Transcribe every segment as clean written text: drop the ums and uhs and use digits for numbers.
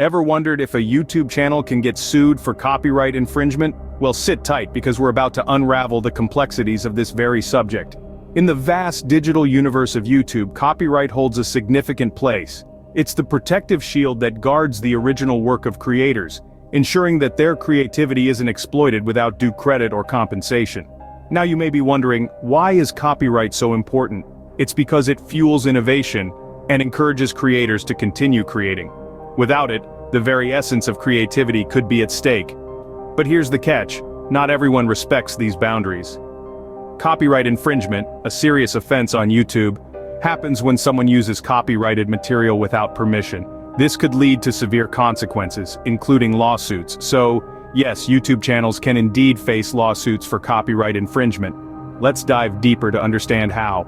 Ever wondered if a YouTube channel can get sued for copyright infringement? Well, sit tight because we're about to unravel the complexities of this very subject. In the vast digital universe of YouTube, copyright holds a significant place. It's the protective shield that guards the original work of creators, ensuring that their creativity isn't exploited without due credit or compensation. Now you may be wondering, why is copyright so important? It's because it fuels innovation and encourages creators to continue creating. Without it, the very essence of creativity could be at stake. But here's the catch: not everyone respects these boundaries. Copyright infringement, a serious offense on YouTube, happens when someone uses copyrighted material without permission. This could lead to severe consequences, including lawsuits. So, yes, YouTube channels can indeed face lawsuits for copyright infringement. Let's dive deeper to understand how.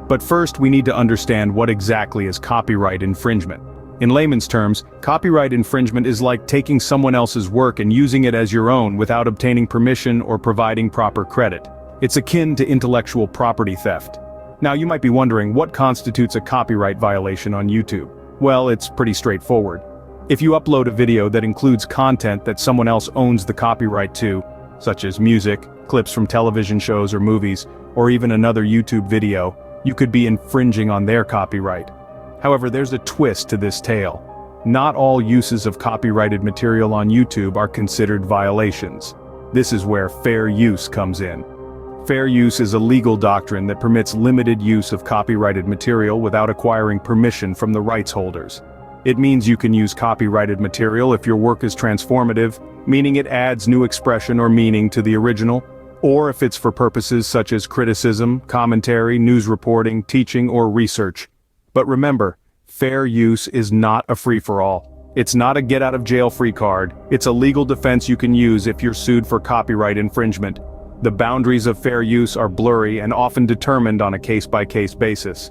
But first, we need to understand what exactly is copyright infringement. In layman's terms, copyright infringement is like taking someone else's work and using it as your own without obtaining permission or providing proper credit. It's akin to intellectual property theft. Now you might be wondering, what constitutes a copyright violation on YouTube? Well, it's pretty straightforward. If you upload a video that includes content that someone else owns the copyright to, such as music, clips from television shows or movies, or even another YouTube video, you could be infringing on their copyright. However, there's a twist to this tale. Not all uses of copyrighted material on YouTube are considered violations. This is where fair use comes in. Fair use is a legal doctrine that permits limited use of copyrighted material without acquiring permission from the rights holders. It means you can use copyrighted material if your work is transformative, meaning it adds new expression or meaning to the original, or if it's for purposes such as criticism, commentary, news reporting, teaching, or research. But remember, fair use is not a free-for-all. It's not a get-out-of-jail-free card. It's a legal defense you can use if you're sued for copyright infringement. The boundaries of fair use are blurry and often determined on a case-by-case basis.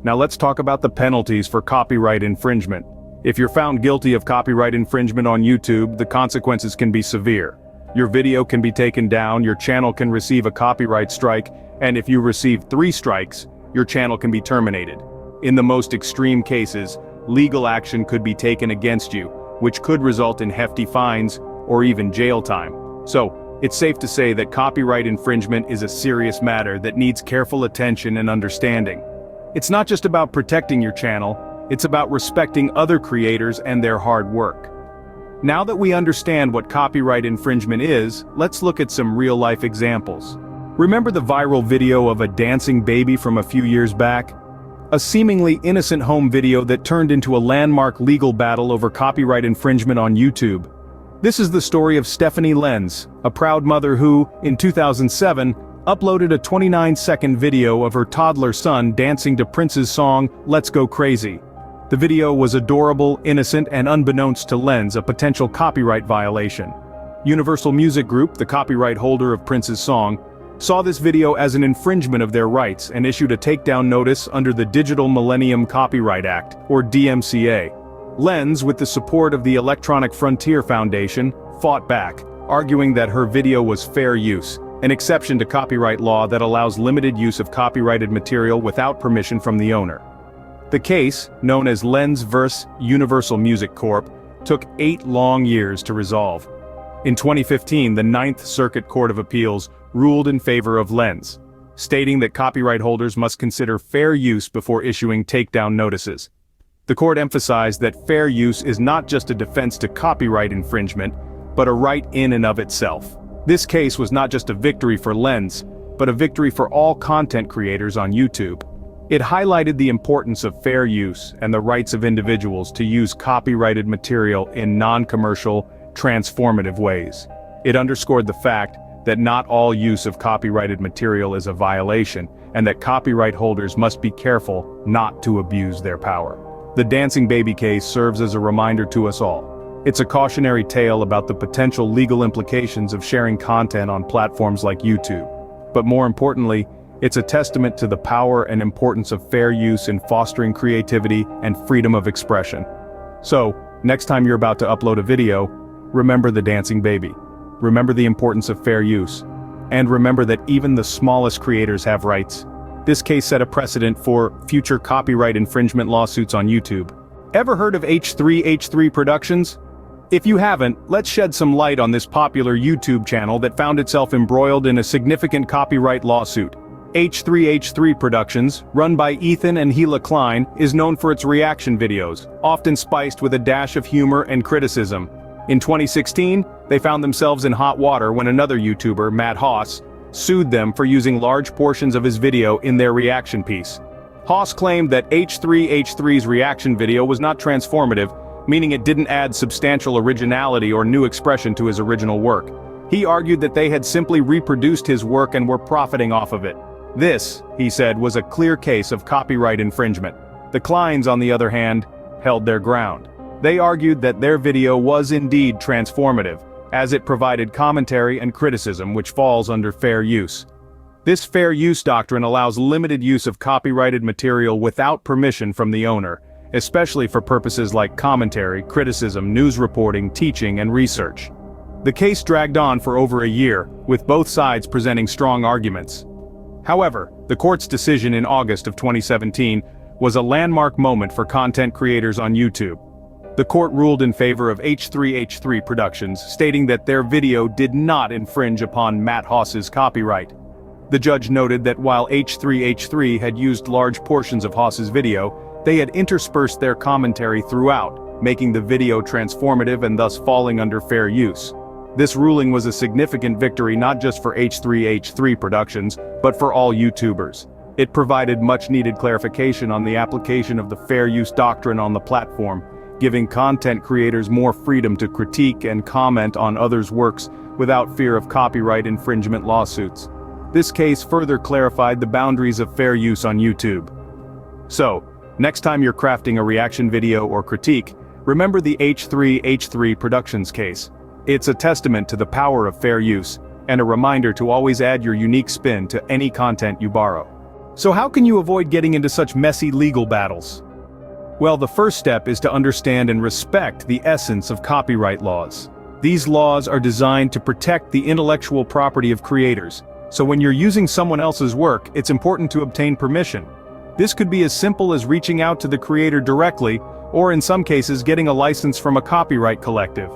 Now let's talk about the penalties for copyright infringement. If you're found guilty of copyright infringement on YouTube, the consequences can be severe. Your video can be taken down, your channel can receive a copyright strike, and if you receive 3 strikes, your channel can be terminated. In the most extreme cases, legal action could be taken against you, which could result in hefty fines or even jail time. So, it's safe to say that copyright infringement is a serious matter that needs careful attention and understanding. It's not just about protecting your channel, it's about respecting other creators and their hard work. Now that we understand what copyright infringement is, let's look at some real-life examples. Remember the viral video of a dancing baby from a few years back? A seemingly innocent home video that turned into a landmark legal battle over copyright infringement on YouTube. This is the story of Stephanie Lenz, a proud mother who, in 2007, uploaded a 29-second video of her toddler son dancing to Prince's song, "Let's Go Crazy." The video was adorable, innocent, and unbeknownst to Lenz, a potential copyright violation. Universal Music Group, the copyright holder of Prince's song, saw this video as an infringement of their rights and issued a takedown notice under the Digital Millennium Copyright Act, or DMCA. Lenz, with the support of the Electronic Frontier Foundation, fought back, arguing that her video was fair use, an exception to copyright law that allows limited use of copyrighted material without permission from the owner. The case, known as Lenz vs. Universal Music Corp., took 8 long years to resolve. In 2015, the Ninth Circuit Court of Appeals ruled in favor of Lenz, stating that copyright holders must consider fair use before issuing takedown notices. The court emphasized that fair use is not just a defense to copyright infringement, but a right in and of itself. This case was not just a victory for Lenz, but a victory for all content creators on YouTube. It highlighted the importance of fair use and the rights of individuals to use copyrighted material in non-commercial, transformative ways. It underscored the fact that not all use of copyrighted material is a violation, and that copyright holders must be careful not to abuse their power. The dancing baby case serves as a reminder to us all. It's a cautionary tale about the potential legal implications of sharing content on platforms like YouTube. But more importantly, it's a testament to the power and importance of fair use in fostering creativity and freedom of expression. So, next time you're about to upload a video, remember the dancing baby. Remember the importance of fair use. And remember that even the smallest creators have rights. This case set a precedent for future copyright infringement lawsuits on YouTube. Ever heard of H3H3 Productions? If you haven't, let's shed some light on this popular YouTube channel that found itself embroiled in a significant copyright lawsuit. H3H3 Productions, run by Ethan and Hila Klein, is known for its reaction videos, often spiced with a dash of humor and criticism. In 2016, they found themselves in hot water when another YouTuber, Matt Haas, sued them for using large portions of his video in their reaction piece. Haas claimed that H3H3's reaction video was not transformative, meaning it didn't add substantial originality or new expression to his original work. He argued that they had simply reproduced his work and were profiting off of it. This, he said, was a clear case of copyright infringement. The Kleins, on the other hand, held their ground. They argued that their video was indeed transformative, as it provided commentary and criticism which falls under fair use. This fair use doctrine allows limited use of copyrighted material without permission from the owner, especially for purposes like commentary, criticism, news reporting, teaching, and research. The case dragged on for over a year, with both sides presenting strong arguments. However, the court's decision in August of 2017 was a landmark moment for content creators on YouTube. The court ruled in favor of H3H3 Productions, stating that their video did not infringe upon Matt Haas's copyright. The judge noted that while H3H3 had used large portions of Haas's video, they had interspersed their commentary throughout, making the video transformative and thus falling under fair use. This ruling was a significant victory not just for H3H3 Productions, but for all YouTubers. It provided much-needed clarification on the application of the fair use doctrine on the platform, giving content creators more freedom to critique and comment on others' works without fear of copyright infringement lawsuits. This case further clarified the boundaries of fair use on YouTube. So, next time you're crafting a reaction video or critique, remember the H3H3 Productions case. It's a testament to the power of fair use, and a reminder to always add your unique spin to any content you borrow. So how can you avoid getting into such messy legal battles? Well, the first step is to understand and respect the essence of copyright laws. These laws are designed to protect the intellectual property of creators, so when you're using someone else's work, it's important to obtain permission. This could be as simple as reaching out to the creator directly, or in some cases getting a license from a copyright collective.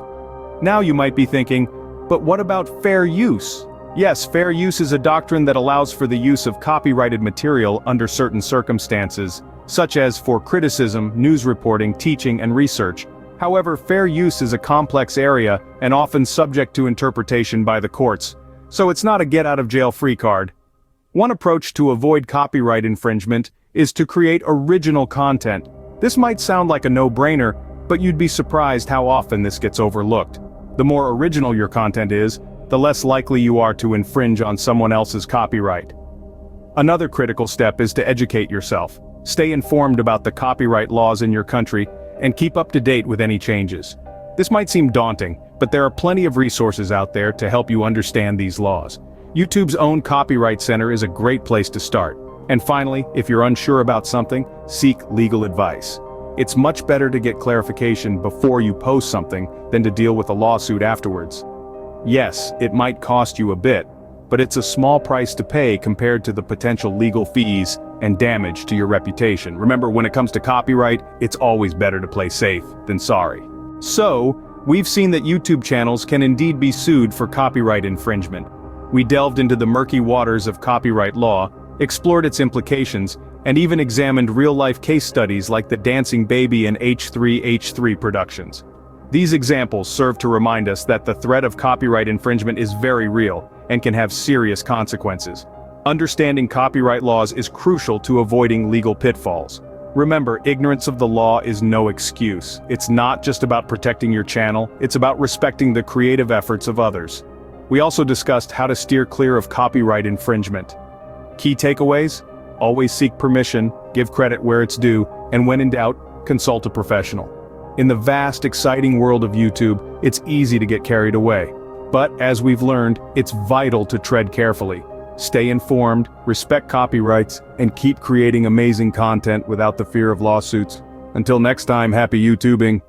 Now you might be thinking, but what about fair use? Yes, fair use is a doctrine that allows for the use of copyrighted material under certain circumstances, such as for criticism, news reporting, teaching, and research. However, fair use is a complex area and often subject to interpretation by the courts, so it's not a get-out-of-jail-free card. One approach to avoid copyright infringement is to create original content. This might sound like a no-brainer, but you'd be surprised how often this gets overlooked. The more original your content is, the less likely you are to infringe on someone else's copyright. Another critical step is to educate yourself. Stay informed about the copyright laws in your country, and keep up to date with any changes. This might seem daunting, but there are plenty of resources out there to help you understand these laws. YouTube's own Copyright Center is a great place to start. And finally, if you're unsure about something, seek legal advice. It's much better to get clarification before you post something than to deal with a lawsuit afterwards. Yes, it might cost you a bit, but it's a small price to pay compared to the potential legal fees and damage to your reputation. Remember, when it comes to copyright, it's always better to play safe than sorry. So, we've seen that YouTube channels can indeed be sued for copyright infringement. We delved into the murky waters of copyright law, explored its implications, and even examined real-life case studies like the Dancing Baby and H3H3 Productions. These examples serve to remind us that the threat of copyright infringement is very real and can have serious consequences. Understanding copyright laws is crucial to avoiding legal pitfalls. Remember, ignorance of the law is no excuse. It's not just about protecting your channel, it's about respecting the creative efforts of others. We also discussed how to steer clear of copyright infringement. Key takeaways? Always seek permission, give credit where it's due, and when in doubt, consult a professional. In the vast, exciting world of YouTube, it's easy to get carried away. But, as we've learned, it's vital to tread carefully. Stay informed, respect copyrights, and keep creating amazing content without the fear of lawsuits. Until next time, happy YouTubing.